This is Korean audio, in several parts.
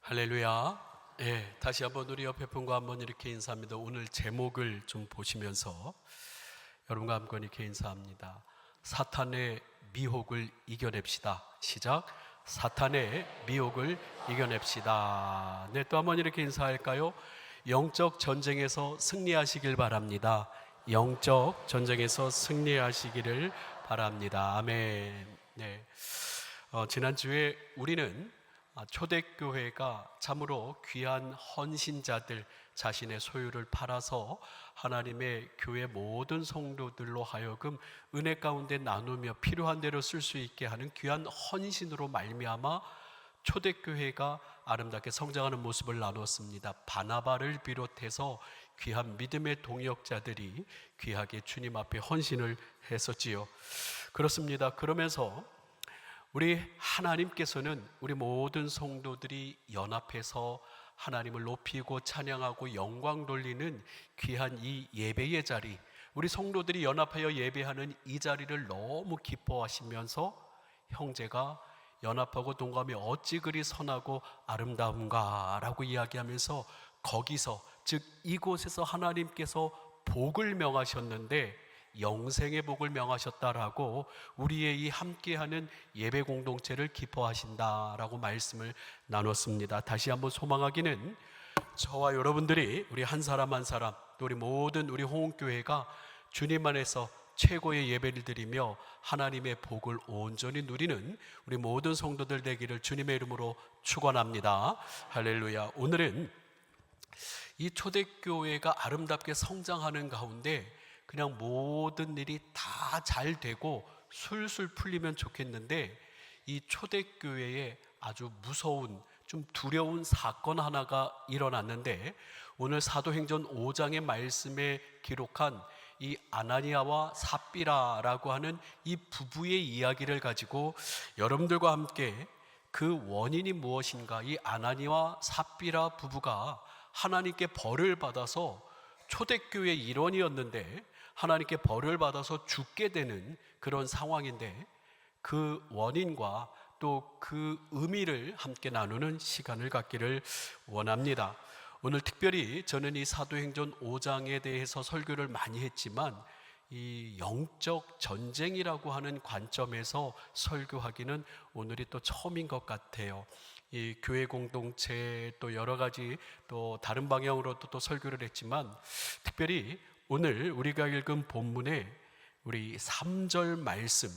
할렐루야. 다시 한번 우리 옆에 분과 한번 이렇게 인사합니다. 오늘 제목을 좀 보시면서 여러분과 함께 이렇게 인사합니다. 사탄의 미혹을 이겨냅시다. 시작. 사탄의 미혹을 이겨냅시다. 또 한번 이렇게 인사할까요? 영적 전쟁에서 승리하시길 바랍니다. 영적 전쟁에서 승리하시기를 바랍니다. 아멘. 지난주에 우리는 초대교회가 참으로 귀한 헌신자들, 자신의 소유를 팔아서 하나님의 교회 모든 성도들로 하여금 은혜 가운데 나누며 필요한 대로 쓸 수 있게 하는 귀한 헌신으로 말미암아 초대교회가 아름답게 성장하는 모습을 나눴습니다. 바나바를 비롯해서 귀한 믿음의 동역자들이 귀하게 주님 앞에 헌신을 했었지요. 그렇습니다. 그러면서 우리 하나님께서는 우리 모든 성도들이 연합해서 하나님을 높이고 찬양하고 영광 돌리는 귀한 이 예배의 자리, 우리 성도들이 연합하여 예배하는 이 자리를 너무 기뻐하시면서 형제가 연합하고 동감이 어찌 그리 선하고 아름다운가 라고 이야기하면서 거기서, 즉 이곳에서 하나님께서 복을 명하셨는데 영생의 복을 명하셨다라고 우리의 이 함께하는 예배 공동체를 기뻐하신다라고 말씀을 나눴습니다. 다시 한번 소망하기는 저와 여러분들이 우리 한 사람 한 사람, 또 우리 모든 우리 호응교회가 주님 안에서 최고의 예배를 드리며 하나님의 복을 온전히 누리는 우리 모든 성도들 되기를 주님의 이름으로 축원합니다. 할렐루야. 오늘은 이 초대교회가 아름답게 성장하는 가운데 그냥 모든 일이 다 잘 되고 술술 풀리면 좋겠는데 이 초대교회에 아주 무서운, 좀 두려운 사건 하나가 일어났는데 오늘 사도행전 5장의 말씀에 기록한 이 아나니아와 삽비라라고 하는 이 부부의 이야기를 가지고 여러분들과 함께 그 원인이 무엇인가, 이 아나니아와 삽비라 부부가 하나님께 벌을 받아서 초대교회의 일원이었는데 하나님께 벌을 받아서 죽게 되는 그런 상황인데 그 원인과 또 그 의미를 함께 나누는 시간을 갖기를 원합니다. 오늘 특별히 저는 이 사도행전 5장에 대해서 설교를 많이 했지만 이 영적 전쟁이라고 하는 관점에서 설교하기는 오늘이 또 처음인 것 같아요. 이 교회 공동체 또 여러 가지 또 다른 방향으로도 또 설교를 했지만 특별히 오늘 우리가 읽은 본문에 우리 3절 말씀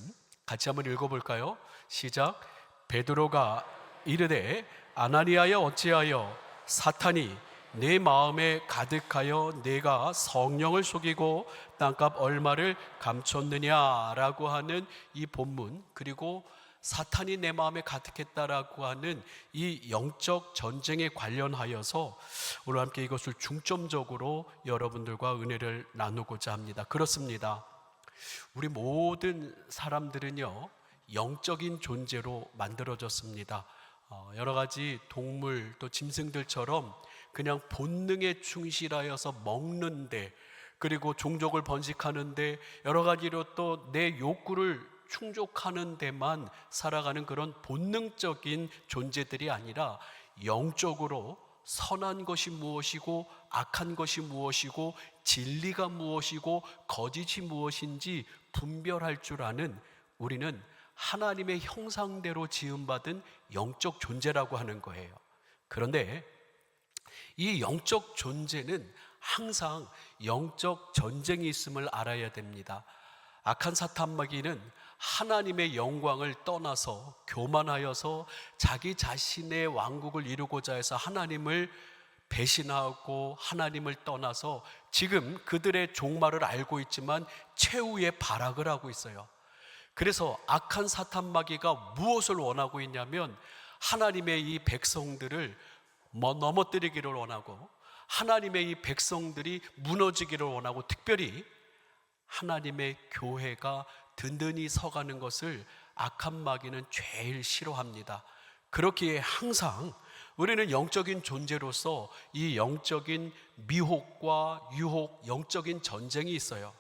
같이 한번 읽어볼까요? 시작. 베드로가 이르되 아나니아여 어찌하여 사탄이 내 마음에 가득하여 내가 성령을 속이고 땅값 얼마를 감췄느냐라고 하는 이 본문, 그리고 사탄이 내 마음에 가득했다라고 하는 이 영적 전쟁에 관련하여서 오늘 함께 이것을 중점적으로 여러분들과 은혜를 나누고자 합니다. 그렇습니다. 우리 모든 사람들은요 영적인 존재로 만들어졌습니다. 여러 가지 동물 또 짐승들처럼 그냥 본능에 충실하여서 먹는데, 그리고 종족을 번식하는데 여러 가지로 또 내 욕구를 충족하는 데만 살아가는 그런 본능적인 존재들이 아니라 영적으로 선한 것이 무엇이고 악한 것이 무엇이고 진리가 무엇이고 거짓이 무엇인지 분별할 줄 아는, 우리는 하나님의 형상대로 지음받은 영적 존재라고 하는 거예요. 그런데 이 영적 존재는 항상 영적 전쟁이 있음을 알아야 됩니다. 악한 사탄마귀는 하나님의 영광을 떠나서 교만하여서 자기 자신의 왕국을 이루고자 해서 하나님을 배신하고 하나님을 떠나서 지금 그들의 종말을 알고 있지만 최후의 발악을 하고 있어요. 그래서 악한 사탄마귀가 무엇을 원하고 있냐면 하나님의 이 백성들을 넘어뜨리기를 원하고 하나님의 이 백성들이 무너지기를 원하고, 특별히 하나님의 교회가 든든히 서가는 것을 악한 마귀는 제일 싫어합니다. 그렇기에 항상 우리는 영적인 존재로서 이 영적인 미혹과 유혹, 영적인 전쟁이 있어요.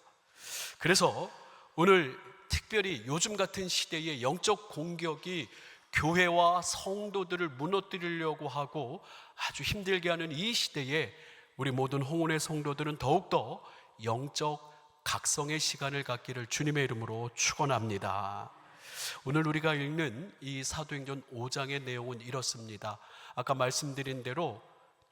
그래서 오늘 특별히 요즘 같은 시대에 영적 공격이 교회와 성도들을 무너뜨리려고 하고 아주 힘들게 하는 이 시대에 우리 모든 홍은의 성도들은 더욱더 영적 각성의 시간을 갖기를 주님의 이름으로 축원합니다. 오늘 우리가 읽는 이 사도행전 5장의 내용은 이렇습니다. 아까 말씀드린 대로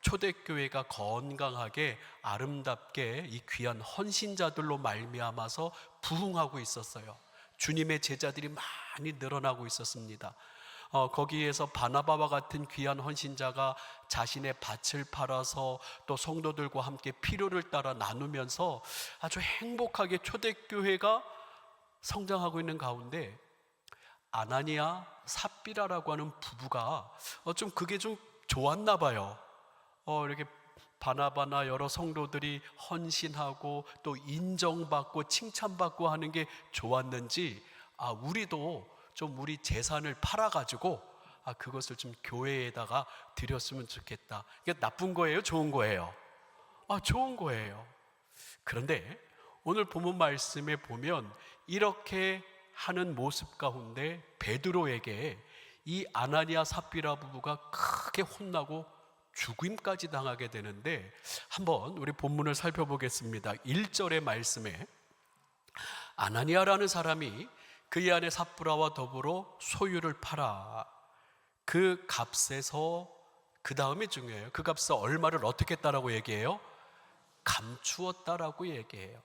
초대교회가 건강하게 아름답게 이 귀한 헌신자들로 말미암아서 부흥하고 있었어요. 주님의 제자들이 많이 늘어나고 있었습니다. 거기에서 바나바와 같은 귀한 헌신자가 자신의 밭을 팔아서 또 성도들과 함께 필요를 따라 나누면서 아주 행복하게 초대교회가 성장하고 있는 가운데 아나니아 삽비라라고 하는 부부가 좀 그게 좀 좋았나 봐요. 이렇게 바나바나 여러 성도들이 헌신하고 또 인정받고 칭찬받고 하는 게 좋았는지 우리도 좀 우리 재산을 팔아가지고 그것을 좀 교회에다가 드렸으면 좋겠다. 이게 나쁜 거예요? 좋은 거예요? 좋은 거예요. 그런데 오늘 본문 말씀에 보면 이렇게 하는 모습 가운데 베드로에게 이 아나니아 삽비라 부부가 크게 혼나고 죽임까지 당하게 되는데 한번 우리 본문을 살펴보겠습니다. 1절의 말씀에 아나니아라는 사람이 그의 아내 삽비라와 더불어 소유를 팔아 그 값에서, 그 다음에 중요해요. 그 값에서 얼마를 어떻게 했다라고 얘기해요? 감추었다라고 얘기해요.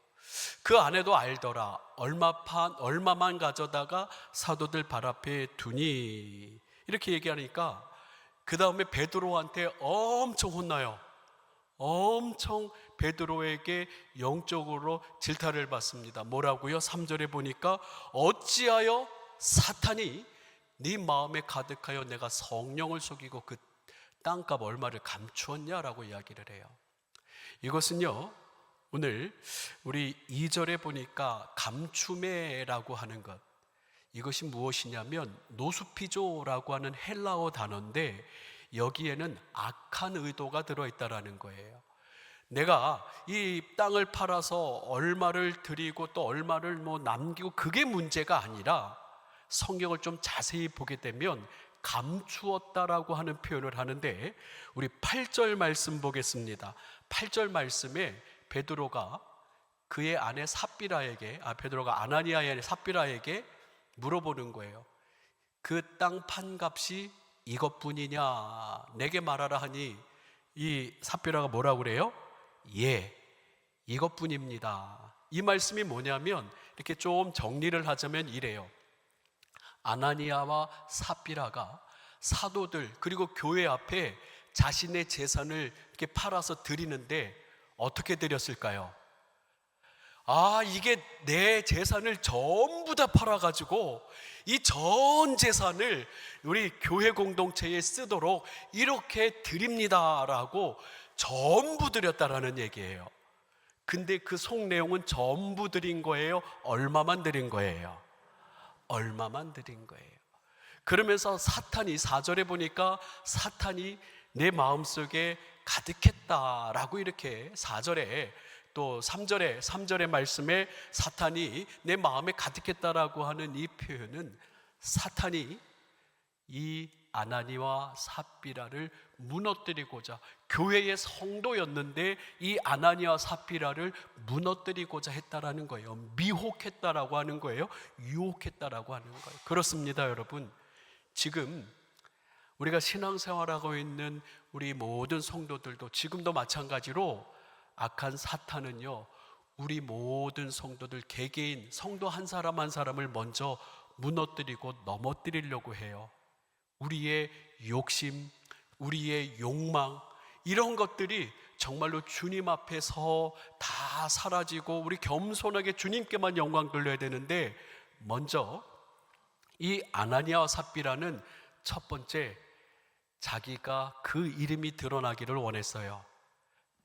그 아내도 알더라. 얼마만 가져다가 사도들 발 앞에 두니, 이렇게 얘기하니까 그 다음에 베드로한테 엄청 혼나요. 엄청 베드로에게 영적으로 질타를 받습니다. 뭐라고요? 3절에 보니까 어찌하여 사탄이 네 마음에 가득하여 내가 성령을 속이고 그 땅값 얼마를 감추었냐라고 이야기를 해요. 이것은요, 오늘 우리 2절에 보니까 감추매라고 하는 것, 이것이 무엇이냐면 노수피조라고 하는 헬라어 단어인데 여기에는 악한 의도가 들어있다라는 거예요. 내가 이 땅을 팔아서 얼마를 드리고 또 얼마를 남기고 그게 문제가 아니라 성경을 좀 자세히 보게 되면 감추었다라고 하는 표현을 하는데 우리 8절 말씀 보겠습니다. 8절 말씀에 베드로가 그의 아내 삽비라에게 베드로가 아나니아의 아내 삽비라에게 물어보는 거예요. 그 땅 판 값이 이것뿐이냐 내게 말하라 하니 이 삽비라가 뭐라고 그래요? 예, 이것뿐입니다. 이 말씀이 뭐냐면 이렇게 좀 정리를 하자면 이래요. 아나니아와 삽비라가 사도들 그리고 교회 앞에 자신의 재산을 이렇게 팔아서 드리는데 어떻게 드렸을까요? 이게 내 재산을 전부 다 팔아가지고 이 전 재산을 우리 교회 공동체에 쓰도록 이렇게 드립니다라고 전부 드렸다라는 얘기예요. 근데 그 속 내용은 전부 드린 거예요? 얼마만 드린 거예요? 얼마만 드린 거예요. 그러면서 사탄이 4절에 보니까 사탄이 내 마음속에 가득했다라고 이렇게 4절에 또 3절의 말씀에 사탄이 내 마음에 가득했다라고 하는 이 표현은 사탄이 이 아나니와 삽비라를 무너뜨리고자, 교회의 성도였는데 이 아나니와 삽비라를 무너뜨리고자 했다라는 거예요. 미혹했다라고 하는 거예요. 유혹했다라고 하는 거예요. 그렇습니다, 여러분. 지금 우리가 신앙생활하고 있는 우리 모든 성도들도 지금도 마찬가지로 악한 사탄은요, 우리 모든 성도들 개개인 성도 한 사람 한 사람을 먼저 무너뜨리고 넘어뜨리려고 해요. 우리의 욕심, 우리의 욕망, 이런 것들이 정말로 주님 앞에서 다 사라지고 우리 겸손하게 주님께만 영광 돌려야 되는데, 먼저 이 아나니아와 삽비라는 첫 번째 자기가 그 이름이 드러나기를 원했어요.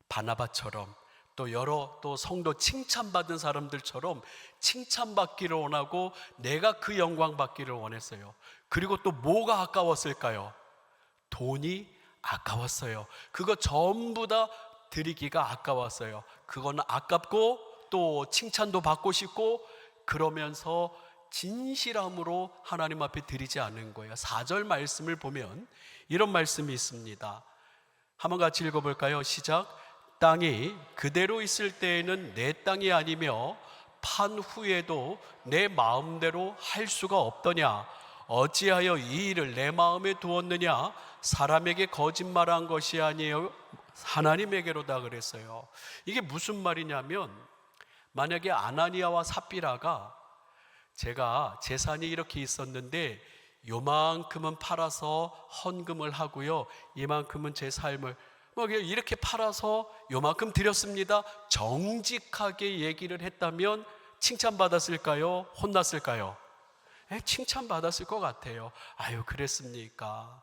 바나바처럼 또 성도 칭찬받은 사람들처럼 칭찬받기를 원하고 내가 그 영광 받기를 원했어요. 그리고 또 뭐가 아까웠을까요? 돈이 아까웠어요. 그거 전부 다 드리기가 아까웠어요. 그거는 아깝고 또 칭찬도 받고 싶고, 그러면서 진실함으로 하나님 앞에 드리지 않은 거예요. 4절 말씀을 보면 이런 말씀이 있습니다. 한번 같이 읽어볼까요? 시작. 땅이 그대로 있을 때에는 내 땅이 아니며 판 후에도 내 마음대로 할 수가 없더냐. 어찌하여 이 일을 내 마음에 두었느냐. 사람에게 거짓말한 것이 아니에요, 하나님에게로다 그랬어요. 이게 무슨 말이냐면, 만약에 아나니아와 삽비라가 제가 재산이 이렇게 있었는데 요만큼은 팔아서 헌금을 하고요, 이만큼은 제 삶을 이렇게 팔아서 요만큼 드렸습니다, 정직하게 얘기를 했다면 칭찬받았을까요? 혼났을까요? 칭찬받았을 것 같아요. 아유, 그랬습니까?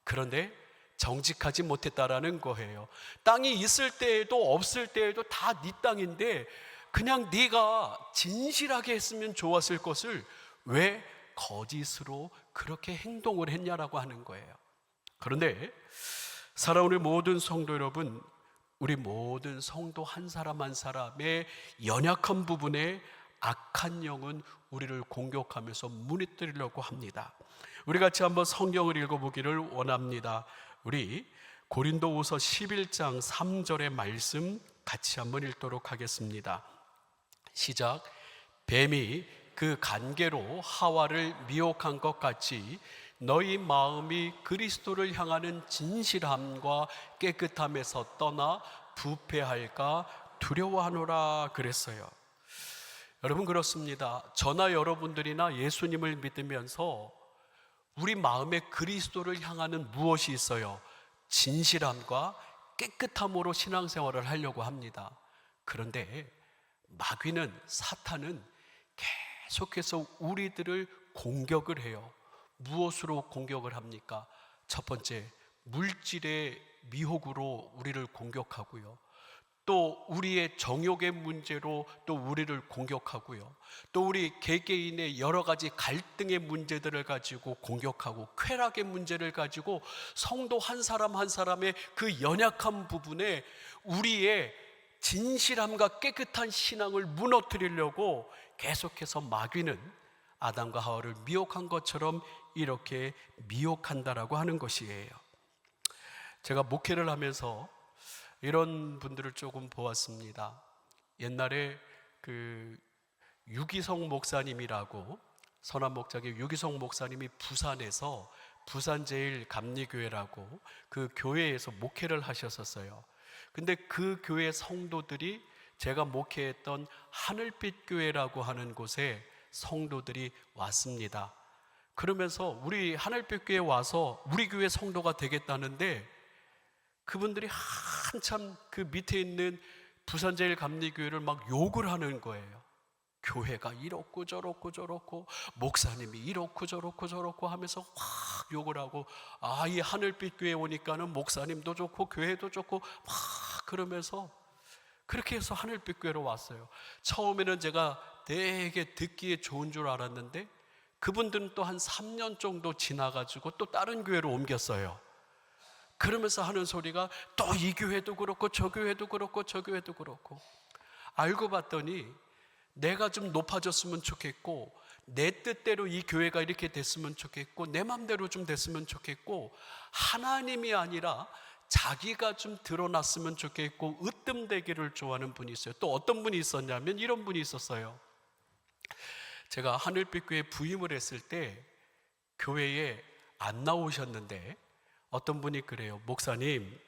그런데 정직하지 못했다라는 거예요. 땅이 있을 때에도 없을 때에도 다 네 땅인데 그냥 네가 진실하게 했으면 좋았을 것을 왜 거짓으로 그렇게 행동을 했냐라고 하는 거예요. 그런데 살아오는 모든 성도 여러분, 우리 모든 성도 한 사람 한 사람의 연약한 부분에 악한 영은 우리를 공격하면서 무너뜨리려고 합니다. 우리 같이 한번 성경을 읽어보기를 원합니다. 우리 고린도후서 11장 3절의 말씀 같이 한번 읽도록 하겠습니다. 시작. 뱀이 그 간계로 하와를 미혹한 것 같이 너희 마음이 그리스도를 향하는 진실함과 깨끗함에서 떠나 부패할까 두려워하노라 그랬어요. 여러분, 그렇습니다. 저나 여러분들이나 예수님을 믿으면서 우리 마음에 그리스도를 향하는 무엇이 있어요? 진실함과 깨끗함으로 신앙생활을 하려고 합니다. 그런데 마귀는, 사탄은 계속해서 우리들을 공격을 해요. 무엇으로 공격을 합니까? 첫 번째, 물질의 미혹으로 우리를 공격하고요, 또 우리의 정욕의 문제로 또 우리를 공격하고요, 또 우리 개개인의 여러 가지 갈등의 문제들을 가지고 공격하고, 쾌락의 문제를 가지고 성도 한 사람 한 사람의 그 연약한 부분에 우리의 진실함과 깨끗한 신앙을 무너뜨리려고 계속해서 마귀는 아담과 하와를 미혹한 것처럼 이렇게 미혹한다라고 하는 것이에요. 제가 목회를 하면서 이런 분들을 조금 보았습니다. 옛날에 그 유기성 목사님이라고, 선한 목자의 유기성 목사님이 부산에서 부산제일감리교회라고 그 교회에서 목회를 하셨었어요. 근데 그 교회 성도들이 제가 목회했던 하늘빛 교회라고 하는 곳에 성도들이 왔습니다. 그러면서 우리 하늘빛 교회에 와서 우리 교회 성도가 되겠다는데 그분들이 한참 그 밑에 있는 부산제일감리교회를 막 욕을 하는 거예요. 교회가 이렇고 저렇고 저렇고, 목사님이 이렇고 저렇고 저렇고 하면서 확 욕을 하고, 이 하늘빛 교회에 오니까는 목사님도 좋고 교회도 좋고 막 그러면서 그렇게 해서 하늘빛 교회로 왔어요. 처음에는 제가 되게 듣기에 좋은 줄 알았는데 그분들은 또 한 3년 정도 지나가지고 또 다른 교회로 옮겼어요. 그러면서 하는 소리가 또 이 교회도 그렇고 저 교회도 그렇고 저 교회도 그렇고, 알고 봤더니 내가 좀 높아졌으면 좋겠고, 내 뜻대로 이 교회가 이렇게 됐으면 좋겠고, 내 맘대로 좀 됐으면 좋겠고, 하나님이 아니라 자기가 좀 드러났으면 좋겠고 으뜸되기를 좋아하는 분이 있어요. 또 어떤 분이 있었냐면 이런 분이 있었어요. 제가 하늘빛교회 부임을 했을 때 교회에 안 나오셨는데 어떤 분이 그래요. 목사님,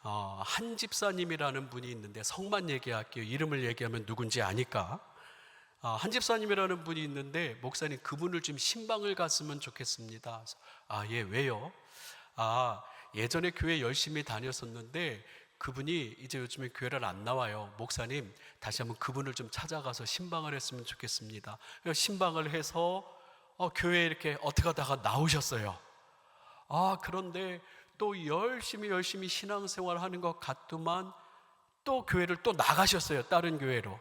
한 집사님이라는 분이 있는데, 성만 얘기할게요. 이름을 얘기하면 누군지 아니까. 한 집사님이라는 분이 있는데 목사님, 그분을 좀 신방을 갔으면 좋겠습니다. 예, 왜요? 예전에 교회 열심히 다녔었는데 그분이 이제 요즘에 교회를 안 나와요. 목사님, 다시 한번 그분을 좀 찾아가서 신방을 했으면 좋겠습니다. 신방을 해서 교회에 이렇게 어떻게 하다가 나오셨어요. 그런데 또 열심히 신앙생활 하는 것 같더만 또 교회를 또 나가셨어요. 다른 교회로.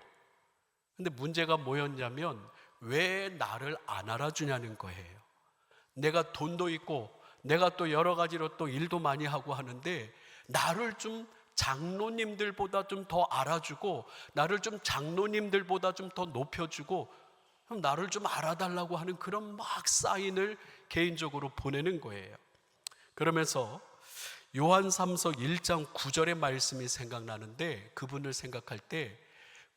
근데 문제가 뭐였냐면, 왜 나를 안 알아주냐는 거예요. 내가 돈도 있고 내가 또 여러 가지로 또 일도 많이 하고 하는데 나를 좀 장로님들보다 좀 더 알아주고, 나를 좀 장로님들보다 좀 더 높여주고, 그럼 나를 좀 알아달라고 하는 그런 막 사인을 개인적으로 보내는 거예요. 그러면서 요한 3서 1장 9절의 말씀이 생각나는데, 그분을 생각할 때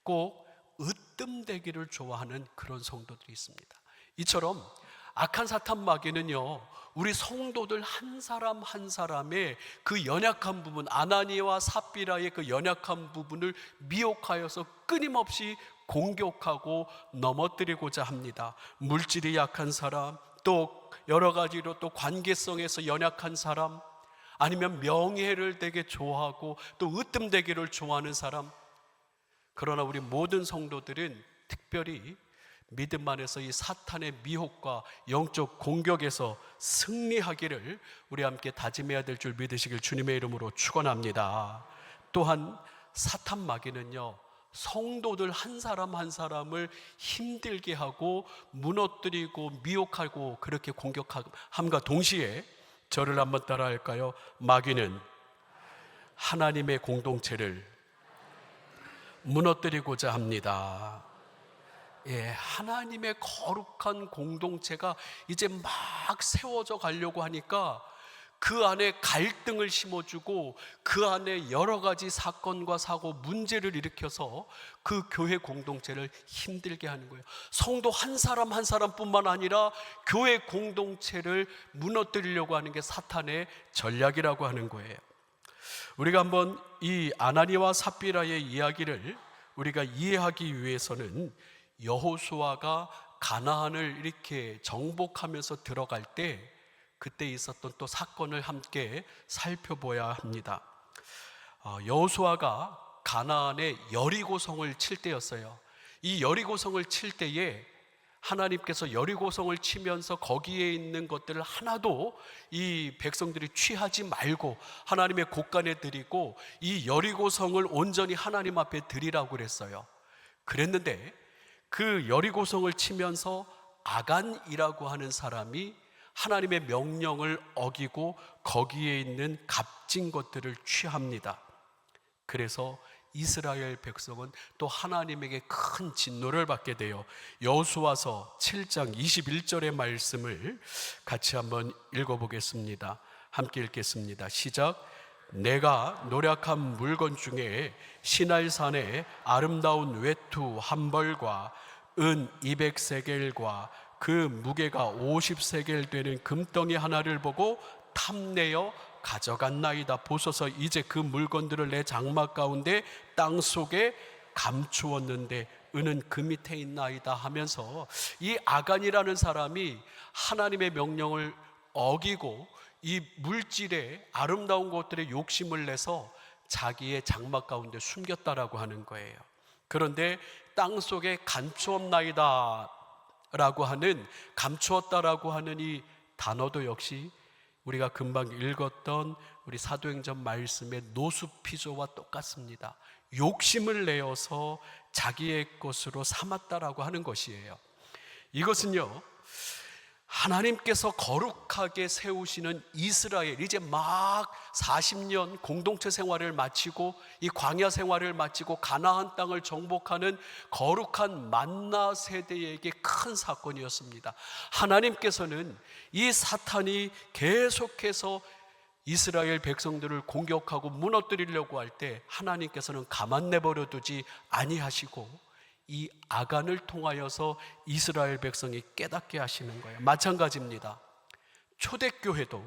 꼭 으뜸되기를 좋아하는 그런 성도들이 있습니다. 이처럼 악한 사탄 마귀는요, 우리 성도들 한 사람 한 사람의 그 연약한 부분, 아나니와 삽비라의 그 연약한 부분을 미혹하여서 끊임없이 공격하고 넘어뜨리고자 합니다. 물질이 약한 사람, 또 여러 가지로 또 관계성에서 연약한 사람, 아니면 명예를 되게 좋아하고 또 으뜸되기를 좋아하는 사람. 그러나 우리 모든 성도들은 특별히 믿음 안에서 이 사탄의 미혹과 영적 공격에서 승리하기를 우리 함께 다짐해야 될 줄 믿으시길 주님의 이름으로 축원합니다. 또한 사탄 마귀는요, 성도들 한 사람 한 사람을 힘들게 하고 무너뜨리고 미혹하고 그렇게 공격함과 동시에, 저를 한번 따라 할까요? 마귀는 하나님의 공동체를 무너뜨리고자 합니다. 예, 하나님의 거룩한 공동체가 이제 막 세워져 가려고 하니까 그 안에 갈등을 심어주고 그 안에 여러 가지 사건과 사고, 문제를 일으켜서 그 교회 공동체를 힘들게 하는 거예요. 성도 한 사람 한 사람뿐만 아니라 교회 공동체를 무너뜨리려고 하는 게 사탄의 전략이라고 하는 거예요. 우리가 한번 이 아나니와 삽비라의 이야기를 우리가 이해하기 위해서는 여호수아가 가나안을 이렇게 정복하면서 들어갈 때 그때 있었던 또 사건을 함께 살펴봐야 합니다. 여호수아가 가나안의 여리고성을 칠 때였어요. 이 여리고성을 칠 때에 하나님께서 여리고성을 치면서 거기에 있는 것들을 하나도 이 백성들이 취하지 말고 하나님의 곳간에 드리고 이 여리고성을 온전히 하나님 앞에 드리라고 그랬어요. 그랬는데 그 여리고성을 치면서 아간이라고 하는 사람이 하나님의 명령을 어기고 거기에 있는 값진 것들을 취합니다. 그래서 이스라엘 백성은 또 하나님에게 큰 진노를 받게 돼요. 여호수아서 7장 21절의 말씀을 같이 한번 읽어보겠습니다. 함께 읽겠습니다. 시작. 내가 노력한 물건 중에 시날산의 아름다운 외투 한 벌과 은 200세겔과 그 무게가 50세겔 되는 금덩이 하나를 보고 탐내어 가져갔나이다. 보소서, 이제 그 물건들을 내 장막 가운데 땅 속에 감추었는데 은은 그 밑에 있나이다 하면서 이 아간이라는 사람이 하나님의 명령을 어기고 이 물질의 아름다운 것들에 욕심을 내서 자기의 장막 가운데 숨겼다라고 하는 거예요. 그런데 땅 속에 감추었나이다 라고 하는, 감추었다라고 하는 이 단어도 역시 우리가 금방 읽었던 우리 사도행전 말씀의 노수피조와 똑같습니다. 욕심을 내어서 자기의 것으로 삼았다라고 하는 것이에요. 이것은요, 하나님께서 거룩하게 세우시는 이스라엘, 이제 막 40년 공동체 생활을 마치고 이 광야 생활을 마치고 가나안 땅을 정복하는 거룩한 만나 세대에게 큰 사건이었습니다. 하나님께서는 이 사탄이 계속해서 이스라엘 백성들을 공격하고 무너뜨리려고 할 때 하나님께서는 가만 내버려 두지 아니하시고 이 아간을 통하여서 이스라엘 백성이 깨닫게 하시는 거예요. 마찬가지입니다. 초대교회도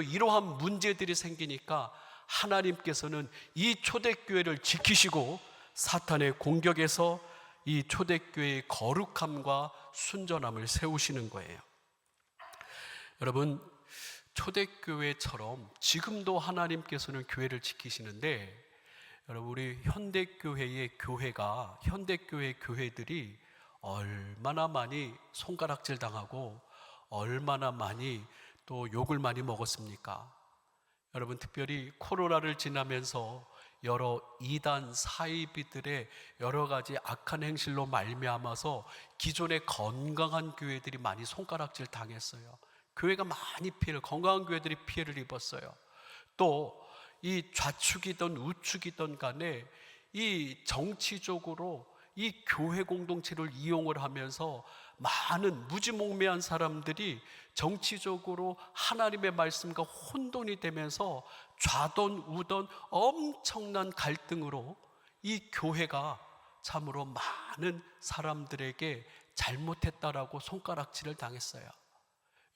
이러한 문제들이 생기니까 하나님께서는 이 초대교회를 지키시고 사탄의 공격에서 이 초대교회의 거룩함과 순전함을 세우시는 거예요. 여러분, 초대교회처럼 지금도 하나님께서는 교회를 지키시는데, 여러분, 우리 현대교회의 교회들이 얼마나 많이 손가락질 당하고 얼마나 많이 또 욕을 많이 먹었습니까? 여러분, 특별히 코로나를 지나면서 여러 이단 사이비들의 여러 가지 악한 행실로 말미암아서 기존의 건강한 교회들이 많이 손가락질 당했어요. 교회가 많이 건강한 교회들이 피해를 입었어요. 또 이 좌측이든 우측이든 간에 이 정치적으로 이 교회 공동체를 이용을 하면서 많은 무지몽매한 사람들이 정치적으로 하나님의 말씀과 혼돈이 되면서 좌던 우던 엄청난 갈등으로 이 교회가 참으로 많은 사람들에게 잘못했다라고 손가락질을 당했어요.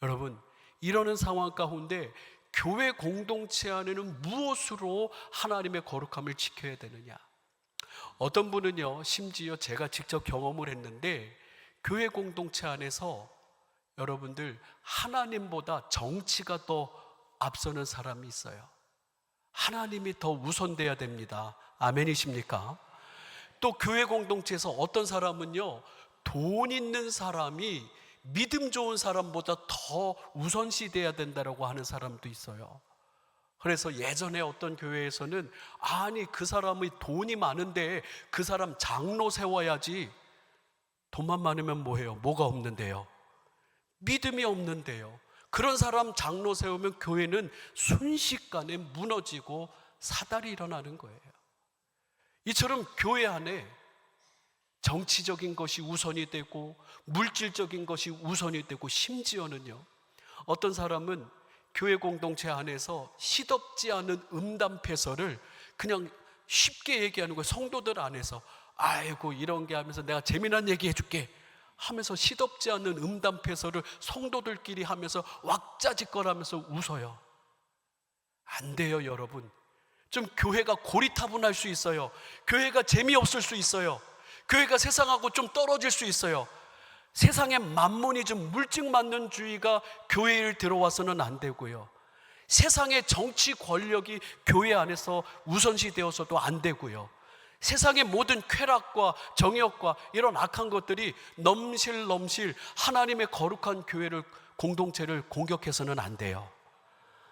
여러분, 이러는 상황 가운데 교회 공동체 안에는 무엇으로 하나님의 거룩함을 지켜야 되느냐? 어떤 분은요, 심지어 제가 직접 경험을 했는데 교회 공동체 안에서 여러분들 하나님보다 정치가 더 앞서는 사람이 있어요. 하나님이 더 우선돼야 됩니다. 아멘이십니까? 또 교회 공동체에서 어떤 사람은요, 돈 있는 사람이 믿음 좋은 사람보다 더 우선시 돼야 된다고 하는 사람도 있어요. 그래서 예전에 어떤 교회에서는 아니 그 사람의 돈이 많은데 그 사람 장로 세워야지. 돈만 많으면 뭐해요? 뭐가 없는데요? 믿음이 없는데요. 그런 사람 장로 세우면 교회는 순식간에 무너지고 사달이 일어나는 거예요. 이처럼 교회 안에 정치적인 것이 우선이 되고 물질적인 것이 우선이 되고 심지어는요, 어떤 사람은 교회 공동체 안에서 시덥지 않은 음담패설을 그냥 쉽게 얘기하는 거예요. 성도들 안에서 아이고 이런 게 하면서 내가 재미난 얘기 해줄게 하면서 시덥지 않은 음담패설을 성도들끼리 하면서 왁자지껄하면서 웃어요. 안 돼요, 여러분. 좀 교회가 고리타분할 수 있어요. 교회가 재미없을 수 있어요. 교회가 세상하고 좀 떨어질 수 있어요. 세상의 만모니즘, 물증만능주의가 교회에 들어와서는 안 되고요. 세상의 정치 권력이 교회 안에서 우선시 되어서도 안 되고요. 세상의 모든 쾌락과 정욕과 이런 악한 것들이 넘실넘실 하나님의 거룩한 교회를, 공동체를 공격해서는 안 돼요.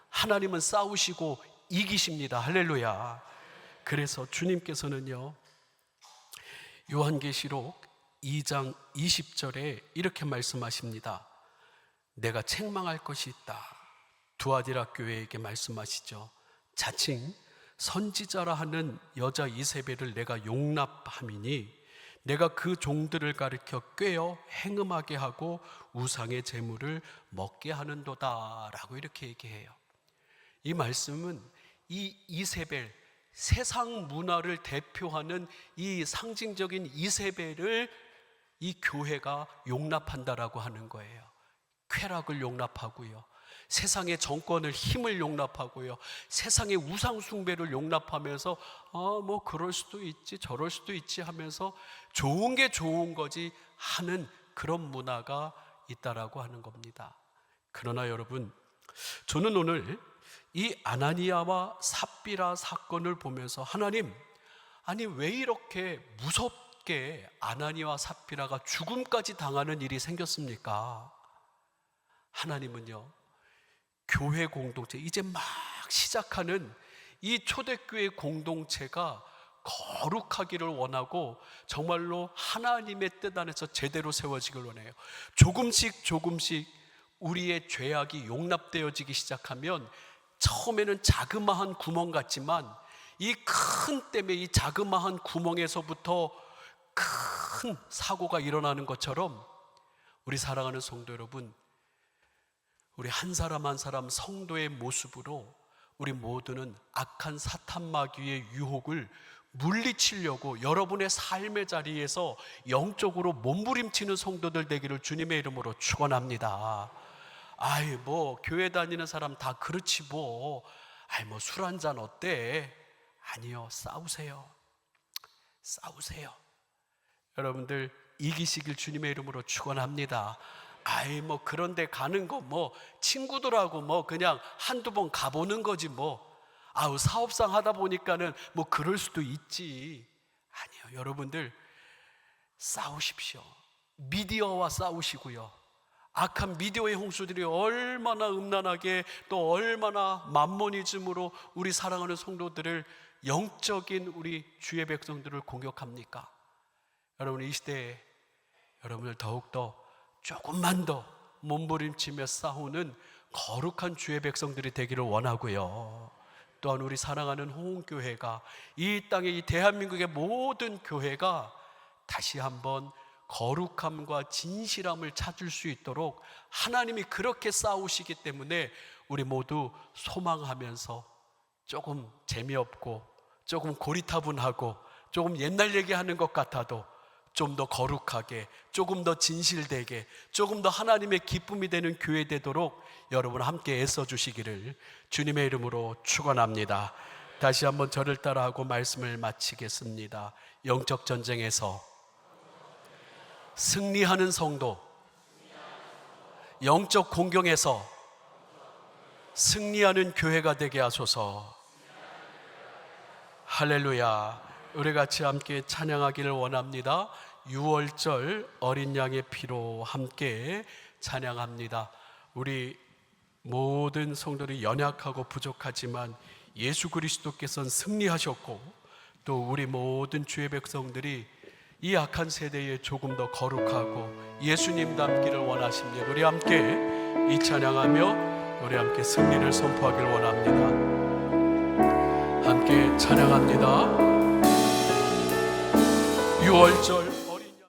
하나님은 싸우시고 이기십니다. 할렐루야. 그래서 주님께서는요, 요한계시록 2장 20절에 이렇게 말씀하십니다. 내가 책망할 것이 있다. 두아디라 교회에게 말씀하시죠. 자칭 선지자라 하는 여자 이세벨을 내가 용납함이니 내가 그 종들을 가리켜 꿰어 행음하게 하고 우상의 제물을 먹게 하는도다 라고 이렇게 얘기해요. 이 말씀은 이 이세벨, 세상 문화를 대표하는 이 상징적인 이세벨을 이 교회가 용납한다라고 하는 거예요. 쾌락을 용납하고요, 세상의 정권을, 힘을 용납하고요, 세상의 우상 숭배를 용납하면서 뭐 그럴 수도 있지 저럴 수도 있지 하면서 좋은 게 좋은 거지 하는 그런 문화가 있다라고 하는 겁니다. 그러나 여러분, 저는 오늘 이 아나니아와 삽비라 사건을 보면서 하나님, 아니 왜 이렇게 무섭게 아나니아와 삽비라가 죽음까지 당하는 일이 생겼습니까? 하나님은요, 교회 공동체, 이제 막 시작하는 이 초대교회 공동체가 거룩하기를 원하고 정말로 하나님의 뜻 안에서 제대로 세워지길 원해요. 조금씩 조금씩 우리의 죄악이 용납되어지기 시작하면 처음에는 자그마한 구멍 같지만 이 큰 댐에 이 자그마한 구멍에서부터 큰 사고가 일어나는 것처럼 우리 사랑하는 성도 여러분, 우리 한 사람 한 사람 성도의 모습으로 우리 모두는 악한 사탄 마귀의 유혹을 물리치려고 여러분의 삶의 자리에서 영적으로 몸부림치는 성도들 되기를 주님의 이름으로 축원합니다. 아이 뭐 교회 다니는 사람 다 그렇지 뭐. 아이 뭐 술 한잔 어때? 아니요, 싸우세요. 싸우세요. 여러분들 이기시길 주님의 이름으로 축원합니다. 아이 뭐 그런데 가는 거 뭐 친구들하고 뭐 그냥 한두 번 가보는 거지 뭐. 아우 사업상 하다 보니까는 뭐 그럴 수도 있지. 아니요, 여러분들 싸우십시오. 미디어와 싸우시고요, 악한 미디어의 홍수들이 얼마나 음란하게 또 얼마나 만모니즘으로 우리 사랑하는 성도들을, 영적인 우리 주의 백성들을 공격합니까? 여러분 이 시대에 여러분들 더욱더 조금만 더 몸부림치며 싸우는 거룩한 주의 백성들이 되기를 원하고요, 또한 우리 사랑하는 호응교회가 이 땅의 이 대한민국의 모든 교회가 다시 한번 거룩함과 진실함을 찾을 수 있도록 하나님이 그렇게 싸우시기 때문에 우리 모두 소망하면서 조금 재미없고 조금 고리타분하고 조금 옛날 얘기하는 것 같아도 좀 더 거룩하게, 조금 더 진실되게, 조금 더 하나님의 기쁨이 되는 교회 되도록 여러분 함께 애써 주시기를 주님의 이름으로 축원합니다. 다시 한번 저를 따라하고 말씀을 마치겠습니다. 영적 전쟁에서 승리하는 성도, 영적 공경에서 승리하는 교회가 되게 하소서. 할렐루야. 우리 같이 함께 찬양하기를 원합니다. 6월절 어린 양의 피로 함께 찬양합니다. 우리 모든 성도들이 연약하고 부족하지만 예수 그리스도께서는 승리하셨고, 또 우리 모든 주의 백성들이 이 악한 세대에 조금 더 거룩하고 예수님 닮기를 원하십니다. 우리 함께 이 찬양하며 우리 함께 승리를 선포하길 원합니다. 함께 찬양합니다. 6월절